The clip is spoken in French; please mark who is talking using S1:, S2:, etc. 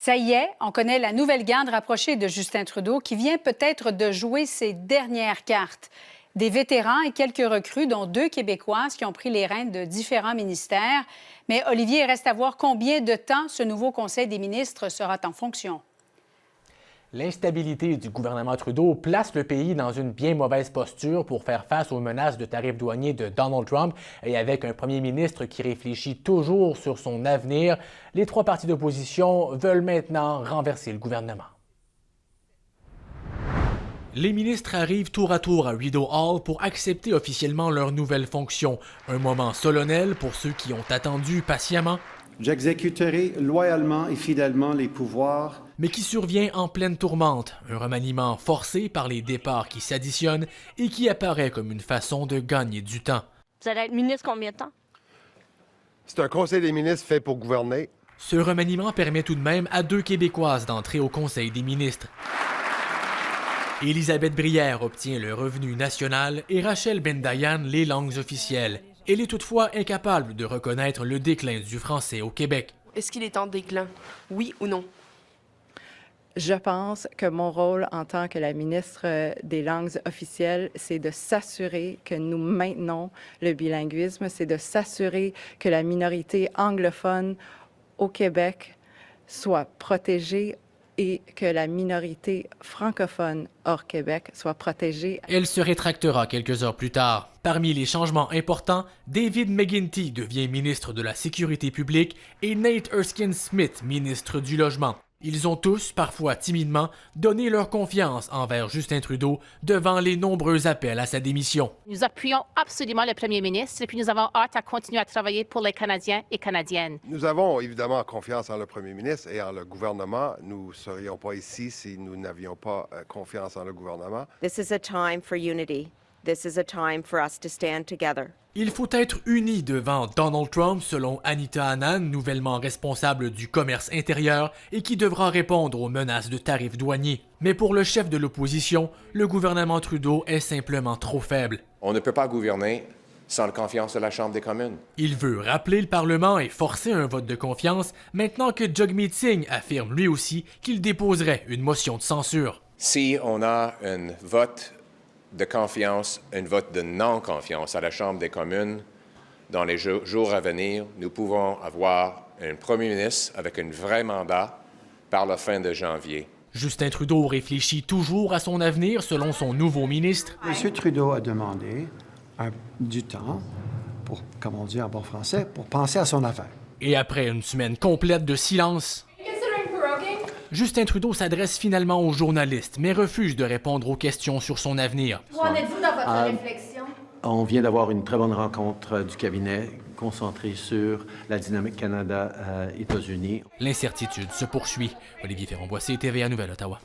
S1: Ça y est, on connaît la nouvelle garde rapprochée de Justin Trudeau qui vient peut-être de jouer ses dernières cartes. Des vétérans et quelques recrues, dont 2 Québécoises qui ont pris les rênes de différents ministères. Mais Olivier, il reste à voir combien de temps ce nouveau Conseil des ministres sera en fonction.
S2: L'instabilité du gouvernement Trudeau place le pays dans une bien mauvaise posture pour faire face aux menaces de tarifs douaniers de Donald Trump. Et avec un premier ministre qui réfléchit toujours sur son avenir, les 3 partis d'opposition veulent maintenant renverser le gouvernement. Les ministres arrivent tour à tour à Rideau Hall pour accepter officiellement leurs nouvelles fonctions. Un moment solennel pour ceux qui ont attendu patiemment.
S3: J'exécuterai loyalement et fidèlement les pouvoirs,
S2: mais qui survient en pleine tourmente, un remaniement forcé par les départs qui s'additionnent et qui apparaît comme une façon de gagner du temps.
S4: Vous allez être ministre combien de temps?
S5: C'est un conseil des ministres fait pour gouverner.
S2: Ce remaniement permet tout de même à 2 Québécoises d'entrer au Conseil des ministres. Élisabeth Brière obtient le revenu national et Rachel Bendayan les langues officielles. Elle est toutefois incapable de reconnaître le déclin du français au Québec.
S6: Est-ce qu'il est en déclin? Oui ou non?
S7: Je pense que mon rôle en tant que la ministre des langues officielles, c'est de s'assurer que nous maintenons le bilinguisme, c'est de s'assurer que la minorité anglophone au Québec soit protégée et que la minorité francophone hors Québec soit protégée.
S2: Elle se rétractera quelques heures plus tard. Parmi les changements importants, David McGuinty devient ministre de la Sécurité publique et Nate Erskine-Smith, ministre du Logement. Ils ont tous, parfois timidement, donné leur confiance envers Justin Trudeau devant les nombreux appels à sa démission.
S4: Nous appuyons absolument le premier ministre et puis nous avons hâte à continuer à travailler pour les Canadiens et Canadiennes.
S5: Nous avons évidemment confiance en le premier ministre et en le gouvernement. Nous ne serions pas ici si nous n'avions pas confiance en le gouvernement.
S8: This is a time for unity. This is a time for us to stand together.
S2: Il faut être unis devant Donald Trump, selon Anita Anand, nouvellement responsable du commerce intérieur et qui devra répondre aux menaces de tarifs douaniers. Mais pour le chef de l'opposition, le gouvernement Trudeau est simplement trop faible.
S9: On ne peut pas gouverner sans la confiance de la Chambre des communes.
S2: Il veut rappeler le Parlement et forcer un vote de confiance, maintenant que Jagmeet Singh affirme lui aussi qu'il déposerait une motion de censure.
S9: Si on a un vote de confiance, un vote de non-confiance à la Chambre des communes, dans les jours à venir, nous pouvons avoir un premier ministre avec un vrai mandat par la fin de janvier.
S2: Justin Trudeau réfléchit toujours à son avenir selon son nouveau ministre.
S3: M. Trudeau a demandé du temps, pour, comme on dit en bon français, pour penser à son affaire.
S2: Et après une semaine complète de silence, Justin Trudeau s'adresse finalement aux journalistes, mais refuse de répondre aux questions sur son avenir.
S10: Où en êtes-vous dans votre réflexion?
S11: On vient d'avoir une très bonne rencontre du cabinet concentrée sur la dynamique Canada-États-Unis.
S2: L'incertitude se poursuit. Olivier Ferron-Boissé, TVA Nouvelle, Ottawa.